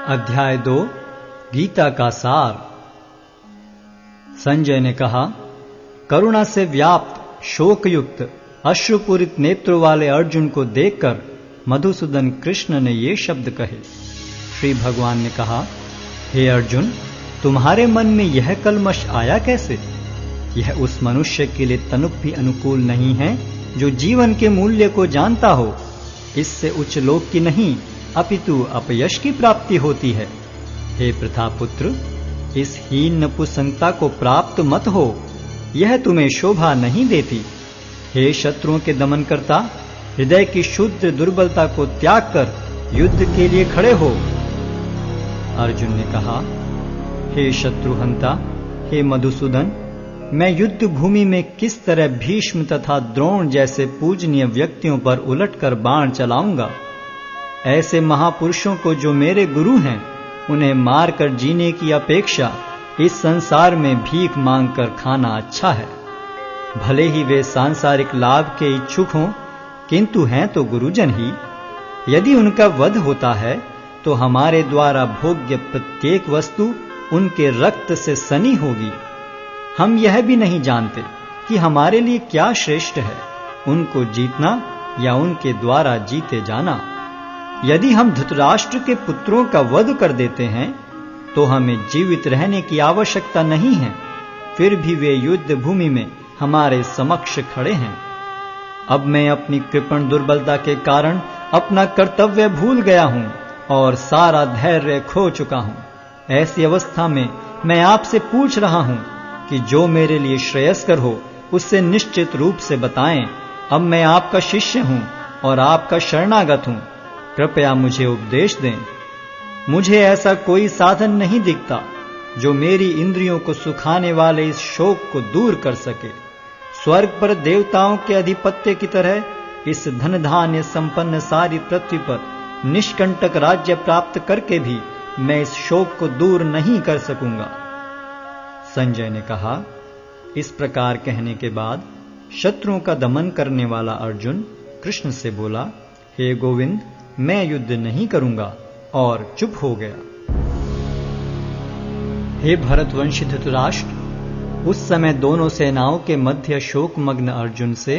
अध्याय 2 गीता का सार। संजय ने कहा, करुणा से व्याप्त शोकयुक्त अश्रुपूरित नेत्रों वाले अर्जुन को देखकर मधुसूदन कृष्ण ने ये शब्द कहे। श्री भगवान ने कहा, हे अर्जुन, तुम्हारे मन में यह कलमश आया कैसे? यह उस मनुष्य के लिए तनुक भी अनुकूल नहीं है जो जीवन के मूल्य को जानता हो। इससे उच्च लोक की नहीं अपितु अपयश की प्राप्ति होती है। हे प्रथापुत्र, इस हीन नपुंसकता को प्राप्त मत हो, यह तुम्हें शोभा नहीं देती। हे शत्रुओं के दमन करता, हृदय की शुद्ध दुर्बलता को त्याग कर युद्ध के लिए खड़े हो। अर्जुन ने कहा, हे शत्रुहंता, हे मधुसूदन, मैं युद्ध भूमि में किस तरह भीष्म तथा द्रोण जैसे पूजनीय व्यक्तियों पर उलटकर बाण चलाऊंगा। ऐसे महापुरुषों को जो मेरे गुरु हैं, उन्हें मारकर जीने की अपेक्षा इस संसार में भीख मांगकर खाना अच्छा है। भले ही वे सांसारिक लाभ के इच्छुक हों, किंतु हैं तो गुरुजन ही। यदि उनका वध होता है तो हमारे द्वारा भोग्य प्रत्येक वस्तु उनके रक्त से सनी होगी। हम यह भी नहीं जानते कि हमारे लिए क्या श्रेष्ठ है, उनको जीतना या उनके द्वारा जीते जाना। यदि हम धृतराष्ट्र के पुत्रों का वध कर देते हैं तो हमें जीवित रहने की आवश्यकता नहीं है, फिर भी वे युद्ध भूमि में हमारे समक्ष खड़े हैं। अब मैं अपनी कृपण दुर्बलता के कारण अपना कर्तव्य भूल गया हूं और सारा धैर्य खो चुका हूं। ऐसी अवस्था में मैं आपसे पूछ रहा हूं कि जो मेरे लिए श्रेयस्कर हो उससे निश्चित रूप से बताएं। अब मैं आपका शिष्य हूं और आपका शरणागत हूं, कृपया मुझे उपदेश दें। मुझे ऐसा कोई साधन नहीं दिखता जो मेरी इंद्रियों को सुखाने वाले इस शोक को दूर कर सके। स्वर्ग पर देवताओं के अधिपत्य की तरह इस धन धान्य संपन्न सारी पृथ्वी पर निष्कंटक राज्य प्राप्त करके भी मैं इस शोक को दूर नहीं कर सकूंगा। संजय ने कहा, इस प्रकार कहने के बाद शत्रुओं का दमन करने वाला अर्जुन कृष्ण से बोला, हे गोविंद, मैं युद्ध नहीं करूंगा, और चुप हो गया। हे भरतवंशी धृतराष्ट्र, उस समय दोनों सेनाओं के मध्य शोकमग्न अर्जुन से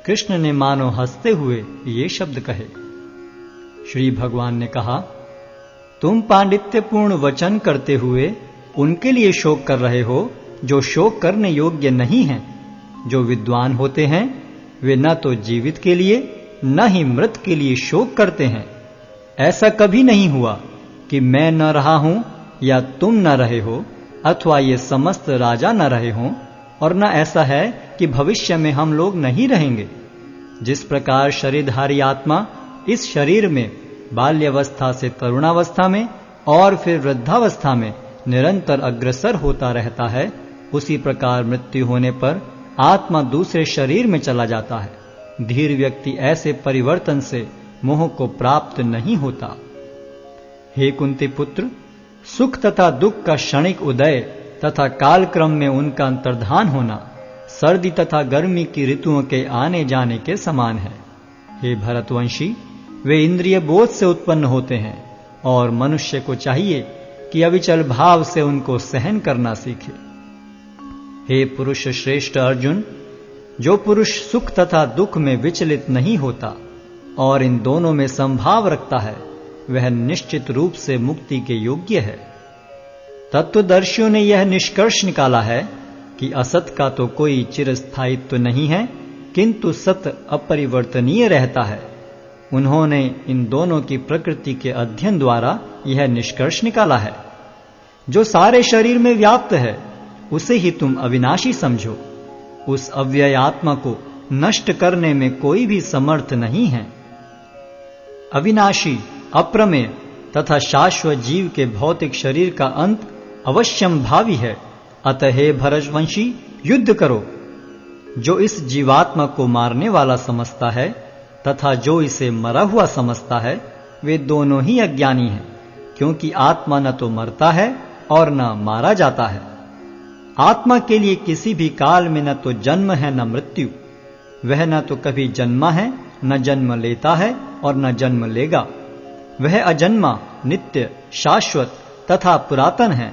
कृष्ण ने मानो हंसते हुए ये शब्द कहे। श्री भगवान ने कहा, तुम पांडित्यपूर्ण वचन करते हुए उनके लिए शोक कर रहे हो जो शोक करने योग्य नहीं हैं। जो विद्वान होते हैं वे न तो जीवित के लिए न ही मृत के लिए शोक करते हैं। ऐसा कभी नहीं हुआ कि मैं न रहा हूं या तुम न रहे हो, अथवा ये समस्त राजा न रहे हों, और न ऐसा है कि भविष्य में हम लोग नहीं रहेंगे। जिस प्रकार शरीरधारी आत्मा इस शरीर में बाल्यावस्था से तरुणावस्था में और फिर वृद्धावस्था में निरंतर अग्रसर होता रहता है, उसी प्रकार मृत्यु होने पर आत्मा दूसरे शरीर में चला जाता है। धीर व्यक्ति ऐसे परिवर्तन से मोह को प्राप्त नहीं होता। हे कुंती पुत्र, सुख तथा दुख का क्षणिक उदय तथा कालक्रम में उनका अंतर्धान होना सर्दी तथा गर्मी की ऋतुओं के आने जाने के समान है। हे भरतवंशी, वे इंद्रिय बोध से उत्पन्न होते हैं और मनुष्य को चाहिए कि अविचल भाव से उनको सहन करना सीखे। हे पुरुष श्रेष्ठ अर्जुन, जो पुरुष सुख तथा दुख में विचलित नहीं होता और इन दोनों में संभाव रखता है, वह निश्चित रूप से मुक्ति के योग्य है। तत्वदर्शियों ने यह निष्कर्ष निकाला है कि असत का तो कोई चिरस्थायित्व नहीं है, किंतु सत अपरिवर्तनीय रहता है। उन्होंने इन दोनों की प्रकृति के अध्ययन द्वारा यह निष्कर्ष निकाला है। जो सारे शरीर में व्याप्त है उसे ही तुम अविनाशी समझो। उस अव्यय आत्मा को नष्ट करने में कोई भी समर्थ नहीं है। अविनाशी, अप्रमेय तथा शाश्वत जीव के भौतिक शरीर का अंत अवश्यम भावी है। अतः हे भरतवंशी, युद्ध करो। जो इस जीवात्मा को मारने वाला समझता है तथा जो इसे मरा हुआ समझता है, वे दोनों ही अज्ञानी हैं, क्योंकि आत्मा न तो मरता है और न मारा जाता है। आत्मा के लिए किसी भी काल में न तो जन्म है न मृत्यु। वह न तो कभी जन्मा है, न जन्म लेता है और न जन्म लेगा। वह अजन्मा, नित्य, शाश्वत तथा पुरातन है।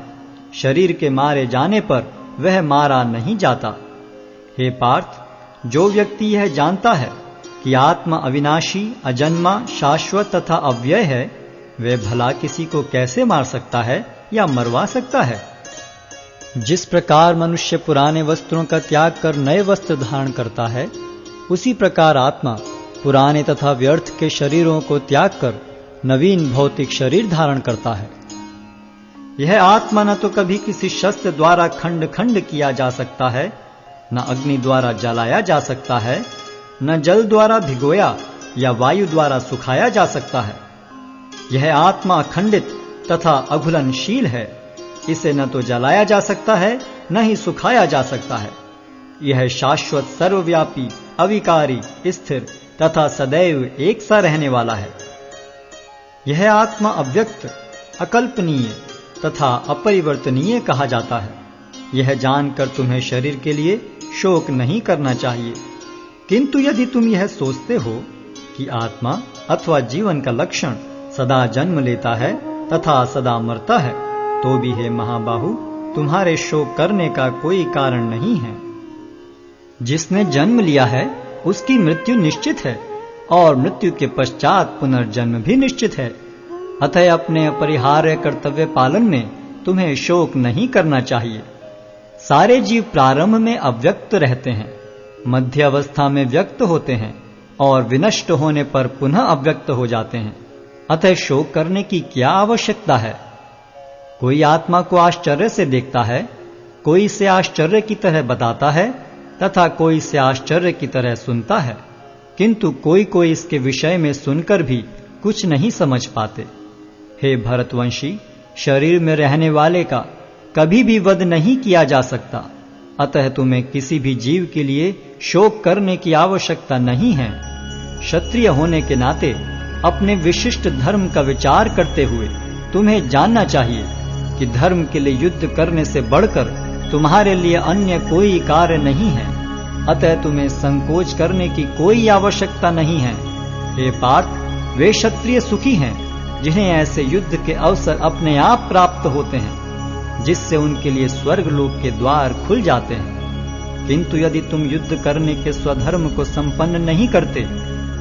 शरीर के मारे जाने पर वह मारा नहीं जाता। हे पार्थ, जो व्यक्ति यह जानता है कि आत्मा अविनाशी, अजन्मा, शाश्वत तथा अव्यय है, वह भला किसी को कैसे मार सकता है या मरवा सकता है? जिस प्रकार मनुष्य पुराने वस्त्रों का त्याग कर नए वस्त्र धारण करता है, उसी प्रकार आत्मा पुराने तथा व्यर्थ के शरीरों को त्याग कर नवीन भौतिक शरीर धारण करता है। यह आत्मा न तो कभी किसी शस्त्र द्वारा खंड खंड किया जा सकता है, न अग्नि द्वारा जलाया जा सकता है, न जल द्वारा भिगोया या वायु द्वारा सुखाया जा सकता है। यह आत्मा अखंडित तथा अघुलनशील है। इसे न तो जलाया जा सकता है, न ही सुखाया जा सकता है। यह शाश्वत, सर्वव्यापी, अविकारी, स्थिर तथा सदैव एक सा रहने वाला है। यह आत्मा अव्यक्त, अकल्पनीय तथा अपरिवर्तनीय कहा जाता है। यह जानकर तुम्हें शरीर के लिए शोक नहीं करना चाहिए। किंतु यदि तुम यह सोचते हो कि आत्मा अथवा जीवन का लक्षण सदा जन्म लेता है तथा सदा मरता है, तो भी हे महाबाहु, तुम्हारे शोक करने का कोई कारण नहीं है। जिसने जन्म लिया है उसकी मृत्यु निश्चित है और मृत्यु के पश्चात पुनर्जन्म भी निश्चित है। अतः अपने अपरिहार्य कर्तव्य पालन में तुम्हें शोक नहीं करना चाहिए। सारे जीव प्रारंभ में अव्यक्त रहते हैं, मध्य अवस्था में व्यक्त होते हैं और विनष्ट होने पर पुनः अव्यक्त हो जाते हैं। अतः शोक करने की क्या आवश्यकता है? कोई आत्मा को आश्चर्य से देखता है, कोई इसे आश्चर्य की तरह बताता है तथा कोई इसे आश्चर्य की तरह सुनता है, किंतु कोई कोई इसके विषय में सुनकर भी कुछ नहीं समझ पाते। हे भरतवंशी, शरीर में रहने वाले का कभी भी वध नहीं किया जा सकता। अतः तुम्हें किसी भी जीव के लिए शोक करने की आवश्यकता नहीं है। क्षत्रिय होने के नाते अपने विशिष्ट धर्म का विचार करते हुए तुम्हें जानना चाहिए कि धर्म के लिए युद्ध करने से बढ़कर तुम्हारे लिए अन्य कोई कार्य नहीं है। अतः तुम्हें संकोच करने की कोई आवश्यकता नहीं है। हे पार्थ, वे क्षत्रिय सुखी हैं जिन्हें ऐसे युद्ध के अवसर अपने आप प्राप्त होते हैं, जिससे उनके लिए स्वर्ग लोक के द्वार खुल जाते हैं। किंतु यदि तुम युद्ध करने के स्वधर्म को संपन्न नहीं करते,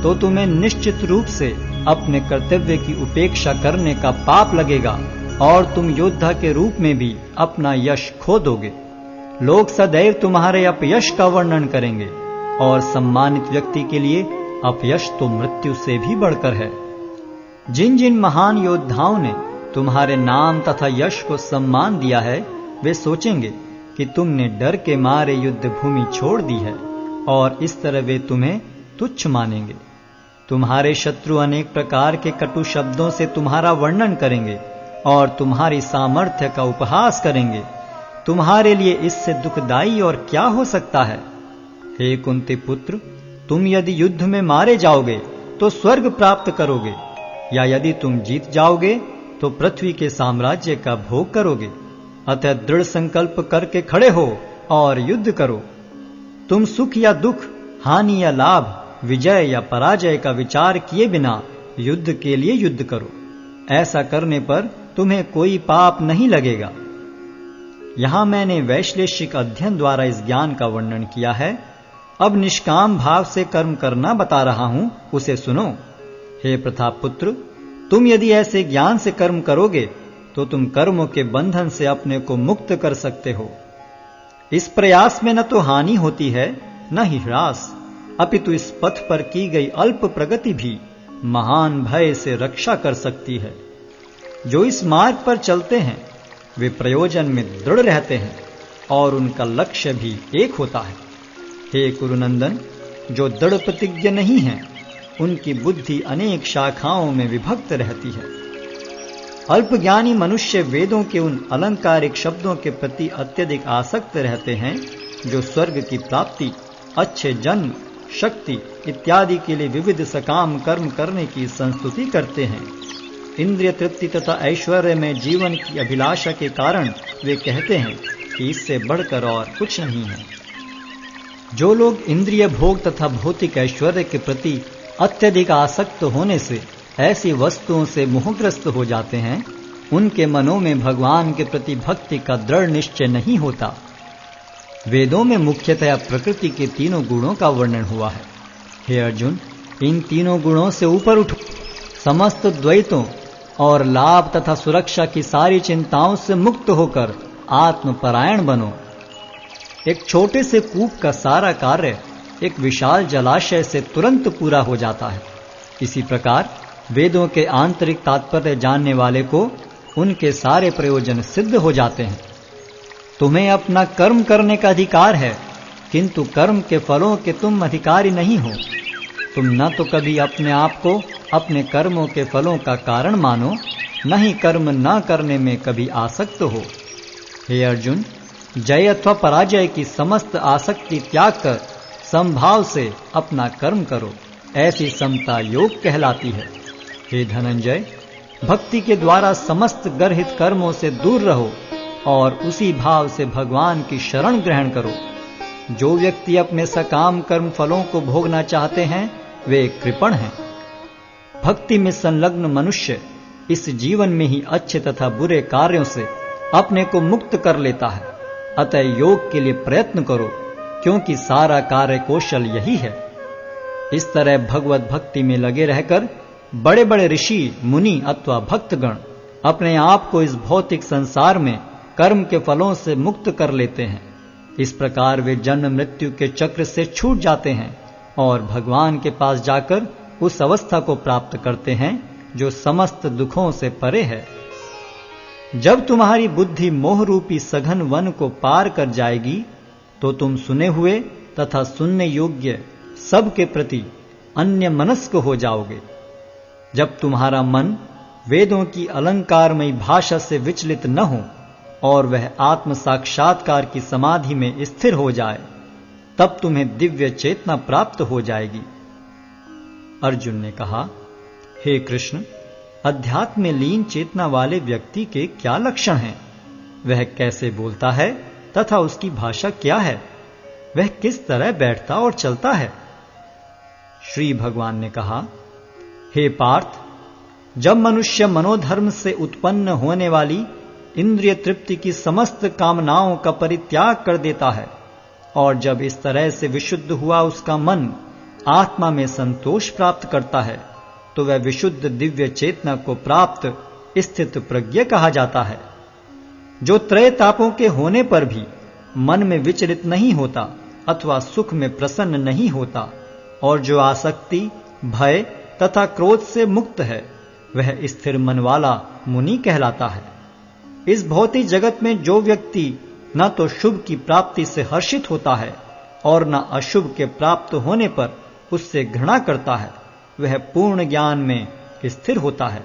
तो तुम्हें निश्चित रूप से अपने कर्तव्य की उपेक्षा करने का पाप लगेगा और तुम योद्धा के रूप में भी अपना यश खो दोगे। लोग सदैव तुम्हारे अपयश का वर्णन करेंगे और सम्मानित व्यक्ति के लिए अपयश तो मृत्यु से भी बढ़कर है। जिन जिन महान योद्धाओं ने तुम्हारे नाम तथा यश को सम्मान दिया है, वे सोचेंगे कि तुमने डर के मारे युद्ध भूमि छोड़ दी है और इस तरह वे तुम्हें तुच्छ मानेंगे। तुम्हारे शत्रु अनेक प्रकार के कटु शब्दों से तुम्हारा वर्णन करेंगे और तुम्हारी सामर्थ्य का उपहास करेंगे। तुम्हारे लिए इससे दुखदाई और क्या हो सकता है? हे कुंती पुत्र, तुम यदि युद्ध में मारे जाओगे तो स्वर्ग प्राप्त करोगे, या यदि तुम जीत जाओगे तो पृथ्वी के साम्राज्य का भोग करोगे। अतः दृढ़ संकल्प करके खड़े हो और युद्ध करो। तुम सुख या दुख, हानि या लाभ, विजय या पराजय का विचार किए बिना युद्ध के लिए युद्ध करो। ऐसा करने पर तुम्हें कोई पाप नहीं लगेगा। यहां मैंने वैश्लेषिक अध्ययन द्वारा इस ज्ञान का वर्णन किया है। अब निष्काम भाव से कर्म करना बता रहा हूं, उसे सुनो। हे प्रतापपुत्र, तुम यदि ऐसे ज्ञान से कर्म करोगे तो तुम कर्मों के बंधन से अपने को मुक्त कर सकते हो। इस प्रयास में न तो हानि होती है न ही ह्रास, अपितु इस पथ पर की गई अल्प प्रगति भी महान भय से रक्षा कर सकती है। जो इस मार्ग पर चलते हैं वे प्रयोजन में दृढ़ रहते हैं और उनका लक्ष्य भी एक होता है। हे कुरुनंदन, जो दृढ़ प्रतिज्ञ नहीं है उनकी बुद्धि अनेक शाखाओं में विभक्त रहती है। अल्पज्ञानी मनुष्य वेदों के उन अलंकारिक शब्दों के प्रति अत्यधिक आसक्त रहते हैं जो स्वर्ग की प्राप्ति, अच्छे जन्म, शक्ति इत्यादि के लिए विविध सकाम कर्म करने की संस्तुति करते हैं। इंद्रिय तृप्ति तथा ऐश्वर्य में जीवन की अभिलाषा के कारण वे कहते हैं कि इससे बढ़कर और कुछ नहीं है। जो लोग इंद्रिय भोग तथा भौतिक ऐश्वर्य के प्रति अत्यधिक आसक्त होने से ऐसी वस्तुओं से मोहग्रस्त हो जाते हैं, उनके मनों में भगवान के प्रति भक्ति का दृढ़ निश्चय नहीं होता। वेदों में मुख्यतया प्रकृति के तीनों गुणों का वर्णन हुआ है। हे अर्जुन, इन तीनों गुणों से ऊपर उठो, समस्त द्वैतों और लाभ तथा सुरक्षा की सारी चिंताओं से मुक्त होकर आत्मपरायण बनो। एक छोटे से कूप का सारा कार्य एक विशाल जलाशय से तुरंत पूरा हो जाता है। इसी प्रकार वेदों के आंतरिक तात्पर्य जानने वाले को उनके सारे प्रयोजन सिद्ध हो जाते हैं। तुम्हें अपना कर्म करने का अधिकार है, किंतु कर्म के फलों के तुम अधिकारी नहीं हो। तुम न तो कभी अपने आप को अपने कर्मों के फलों का कारण मानो, न ही कर्म न करने में कभी आसक्त हो। हे अर्जुन, जय अथवा पराजय की समस्त आसक्ति त्याग कर समभाव से अपना कर्म करो। ऐसी समता योग कहलाती है। हे धनंजय, भक्ति के द्वारा समस्त गर्हित कर्मों से दूर रहो और उसी भाव से भगवान की शरण ग्रहण करो। जो व्यक्ति अपने सकाम कर्म फलों को भोगना चाहते हैं, वे कृपण हैं। भक्ति में संलग्न मनुष्य इस जीवन में ही अच्छे तथा बुरे कार्यों से अपने को मुक्त कर लेता है। अतः योग के लिए प्रयत्न करो, क्योंकि सारा कार्य कौशल यही है। इस तरह भगवत भक्ति में लगे रहकर बड़े बड़े ऋषि, मुनि अथवा भक्तगण अपने आप को इस भौतिक संसार में कर्म के फलों से मुक्त कर लेते हैं। इस प्रकार वे जन्म मृत्यु के चक्र से छूट जाते हैं और भगवान के पास जाकर उस अवस्था को प्राप्त करते हैं जो समस्त दुखों से परे है। जब तुम्हारी बुद्धि मोह रूपी सघन वन को पार कर जाएगी, तो तुम सुने हुए तथा सुनने योग्य सब के प्रति अन्य मनस्क हो जाओगे। जब तुम्हारा मन वेदों की अलंकारमयी भाषा से विचलित न हो और वह आत्म साक्षात्कार की समाधि में स्थिर हो जाए, तब तुम्हें दिव्य चेतना प्राप्त हो जाएगी। अर्जुन ने कहा, हे कृष्ण, अध्यात्म में लीन चेतना वाले व्यक्ति के क्या लक्षण हैं? वह कैसे बोलता है तथा उसकी भाषा क्या है? वह किस तरह बैठता और चलता है? श्री भगवान ने कहा, हे पार्थ, जब मनुष्य मनोधर्म से उत्पन्न होने वाली इंद्रिय तृप्ति की समस्त कामनाओं का परित्याग कर देता है और जब इस तरह से विशुद्ध हुआ उसका मन आत्मा में संतोष प्राप्त करता है, तो वह विशुद्ध दिव्य चेतना को प्राप्त स्थित प्रज्ञ कहा जाता है। जो त्रय तापों के होने पर भी मन में विचलित नहीं होता अथवा सुख में प्रसन्न नहीं होता और जो आसक्ति, भय तथा क्रोध से मुक्त है, वह स्थिर मन वाला मुनि कहलाता है। इस भौतिक जगत में जो व्यक्ति न तो शुभ की प्राप्ति से हर्षित होता है और न अशुभ के प्राप्त होने पर उससे घृणा करता है, वह पूर्ण ज्ञान में स्थिर होता है।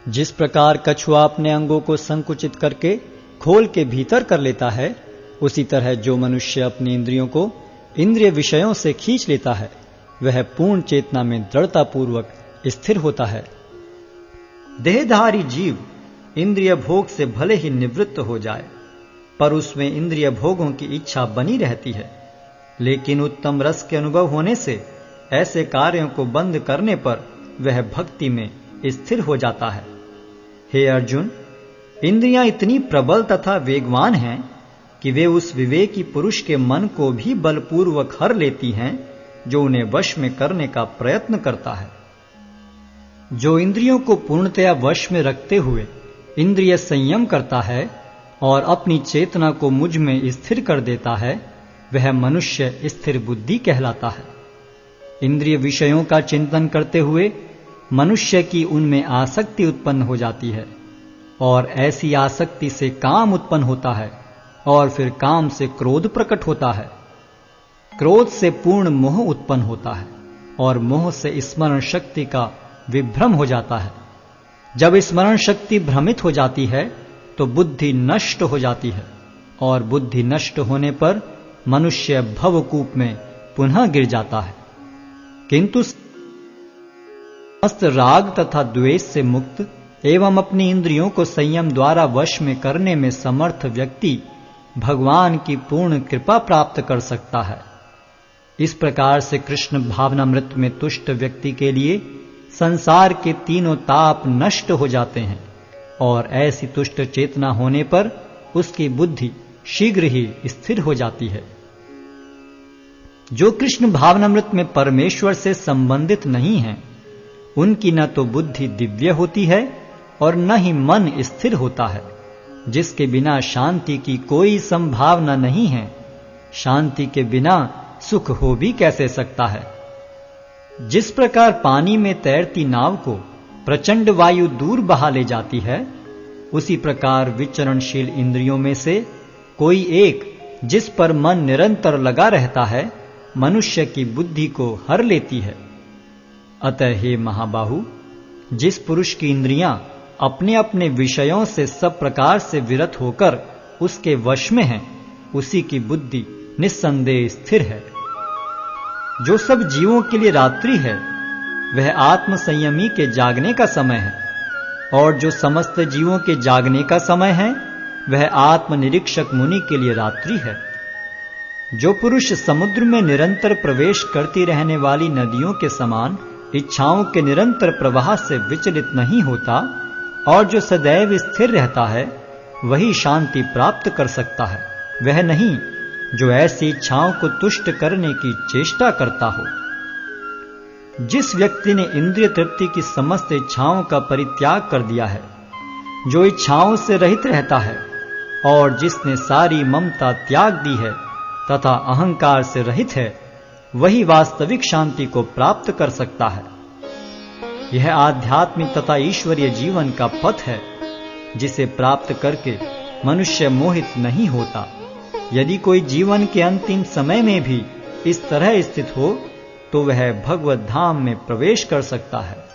जिस प्रकार कछुआ अपने अंगों को संकुचित करके खोल के भीतर कर लेता है, उसी तरह जो मनुष्य अपनी इंद्रियों को इंद्रिय विषयों से खींच लेता है, वह पूर्ण चेतना में दृढ़तापूर्वक स्थिर होता है। देहधारी जीव इंद्रिय भोग से भले ही निवृत्त हो जाए, पर उसमें इंद्रिय भोगों की इच्छा बनी रहती है। लेकिन उत्तम रस के अनुभव होने से ऐसे कार्यों को बंद करने पर वह भक्ति में स्थिर हो जाता है। हे अर्जुन, इंद्रियां इतनी प्रबल तथा वेगवान हैं कि वे उस विवेकी पुरुष के मन को भी बलपूर्वक हर लेती हैं जो उन्हें वश में करने का प्रयत्न करता है। जो इंद्रियों को पूर्णतया वश में रखते हुए इंद्रिय संयम करता है और अपनी चेतना को मुझ में स्थिर कर देता है, वह मनुष्य स्थिर बुद्धि कहलाता है। इंद्रिय विषयों का चिंतन करते हुए मनुष्य की उनमें आसक्ति उत्पन्न हो जाती है और ऐसी आसक्ति से काम उत्पन्न होता है और फिर काम से क्रोध प्रकट होता है। क्रोध से पूर्ण मोह उत्पन्न होता है और मोह से स्मरण शक्ति का विभ्रम हो जाता है। जब स्मरण शक्ति भ्रमित हो जाती है तो बुद्धि नष्ट हो जाती है और बुद्धि नष्ट होने पर मनुष्य भवकूप में पुनः गिर जाता है। किंतु समस्त राग तथा द्वेष से मुक्त एवं अपनी इंद्रियों को संयम द्वारा वश में करने में समर्थ व्यक्ति भगवान की पूर्ण कृपा प्राप्त कर सकता है। इस प्रकार से कृष्ण भावनामृत में तुष्ट व्यक्ति के लिए संसार के तीनों ताप नष्ट हो जाते हैं और ऐसी तुष्ट चेतना होने पर उसकी बुद्धि शीघ्र ही स्थिर हो जाती है। जो कृष्ण भावनामृत में परमेश्वर से संबंधित नहीं हैं, उनकी न तो बुद्धि दिव्य होती है और न ही मन स्थिर होता है, जिसके बिना शांति की कोई संभावना नहीं है। शांति के बिना सुख हो भी कैसे सकता है। जिस प्रकार पानी में तैरती नाव को प्रचंड वायु दूर बहा ले जाती है, उसी प्रकार विचरणशील इंद्रियों में से कोई एक जिस पर मन निरंतर लगा रहता है, मनुष्य की बुद्धि को हर लेती है। अतः हे महाबाहु, जिस पुरुष की इंद्रियां अपने अपने विषयों से सब प्रकार से विरत होकर उसके वश में हैं, उसी की बुद्धि निस्संदेह स्थिर है। जो सब जीवों के लिए रात्रि है, वह आत्म संयमी के जागने का समय है, और जो समस्त जीवों के जागने का समय है, वह आत्मनिरीक्षक मुनि के लिए रात्रि है। जो पुरुष समुद्र में निरंतर प्रवेश करती रहने वाली नदियों के समान इच्छाओं के निरंतर प्रवाह से विचलित नहीं होता और जो सदैव स्थिर रहता है, वही शांति प्राप्त कर सकता है, वह नहीं जो ऐसी इच्छाओं को तुष्ट करने की चेष्टा करता हो। जिस व्यक्ति ने इंद्रिय तृप्ति की समस्त इच्छाओं का परित्याग कर दिया है, जो इच्छाओं से रहित रहता है और जिसने सारी ममता त्याग दी है तथा अहंकार से रहित है, वही वास्तविक शांति को प्राप्त कर सकता है। यह आध्यात्मिक तथा ईश्वरीय जीवन का पथ है, जिसे प्राप्त करके मनुष्य मोहित नहीं होता। यदि कोई जीवन के अंतिम समय में भी इस तरह स्थित हो, तो वह भगवत धाम में प्रवेश कर सकता है।